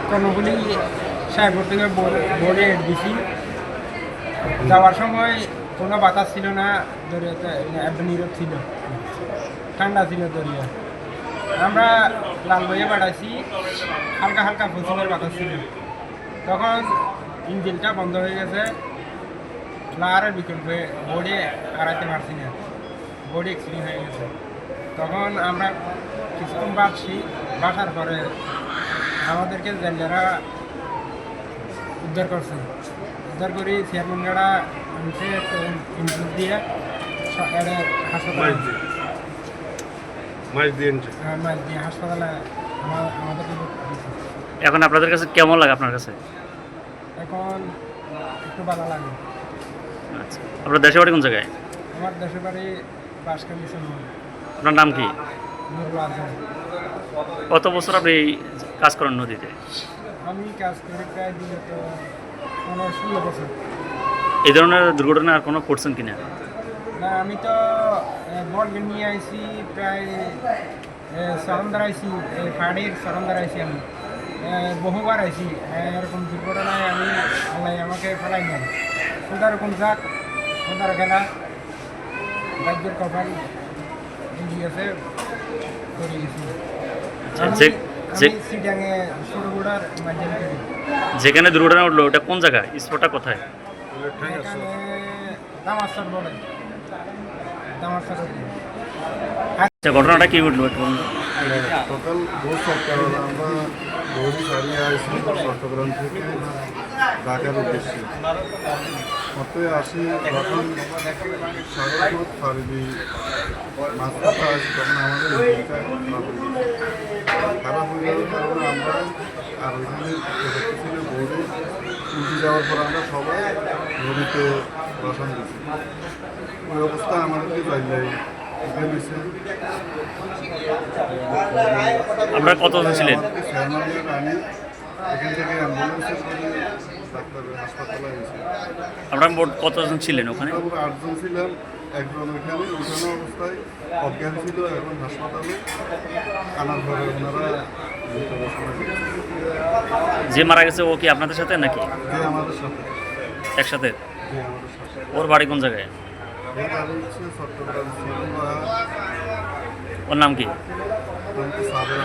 কর্ণফুলি সাহেবপুর থেকে বোর্ডে দিছি। যাওয়ার সময় কোনো বাতাস ছিল না, দরিয়াতে একদম নীরব ছিল, ঠান্ডা ছিল দরিয়া। আমরা লালবাইয়ে বাড়াইছি, হালকা হালকা পশ্চিমের বাতাস ছিল। তখন ইঞ্জিনটা বন্ধ হয়ে গেছে, লাহারের বিকল্পে বোর্ডে আড়াইতে পারছি না, বোর্ডে অ্যাক্সিডেন্ট হয়ে গেছে। তখন আমরা কিছুক্ষণ বাসার পরে আমাদেরকে জেলেরা উদ্ধার করছে। উদ্ধার করি চেয়ারম্যান গাড়া আনছে ইনপুট দিয়ে হাসপাতালে মাছ দিয়ে হাসপাতালে আমাদেরকে দিচ্ছে। এখন আপনাদের কাছে কেমন লাগে আপনার কাছে? এখন একটু ভালো লাগে। আচ্ছা, আপনার দেশের বাড়ি কোন জায়গায়? আমার দেশের বাড়ি বাঁশখালী। আপনার নাম কি? নুরুল আজম। কত বছর আপনি এই কাজ করেন নদীতে? আমি কাজ করি প্রায় বিগত 15-16 বছর। এই ধরনের দুর্ঘটনা আর কোনো করছেন কিনা? না, আমি তো বলকে নিয়ে আইছি, প্রায় চরম দাঁড়াইছি, ফাড়ির চরম দাঁড়াইছি। আমি বহুবার আইছি, এরকম দুর্ঘটনায় আমি আল্লাহ আমাকে ফেলাই নেন। কোথাও এরকম যাক, কোথাও খেলা রাজ্যের কপাল গিয়েছে করে গেছি। সিটাঙে ছোটগুড়ার মাধ্যমে করি। যেখানে দুর্ঘটনা উঠলো ওটা কোন জায়গায়, স্পটটা কোথায়? এখানে দামারচর বলে, দামারচর। আচ্ছা, ঘটনাটা কি উঠলো একটু বলুন। সকাল ভোর 7টা বেলা আমরা দৌড়ি সারিয়ে আসি চট্টগ্রাম থেকে ঢাকার উদ্দেশ্যে। অতএব আসি যখন সাগরপথ ফারিদি মাছ ধরতে আসি, তখন আমাদের ইঞ্জিনটা খারাপ হয়ে যাওয়ার কারণে আমরা আর ওইখানে ছিল বোর্ডে উল্টে যাওয়ার পর আমরা সবাই নদীতে বসান দিচ্ছি। ওই অবস্থা আমাদেরকে যাই আপনারা কতজন ছিলেন? আমি এখান থেকে অ্যাম্বুলেন্সের করে ডাক্তারের হাসপাতালে গেছি। আপনারা মোট কতজন ছিলেন ওখানে? 8জন ছিলাম। একজন ওইখানে উঠানো অবস্থায় অজ্ঞান ছিল, এখন হাসপাতালে আনার পরে ওনারা যে মারা গেছে ও কি আপনাদের সাথে নাকি? যে আমাদের সাথে একসাথে? যে আমাদের সাথে। ওর বাড়ি কোন জায়গায়? এর বাড়ি হচ্ছে চট্টগ্রাম সিলুয়া। ওর নাম কি? সাবের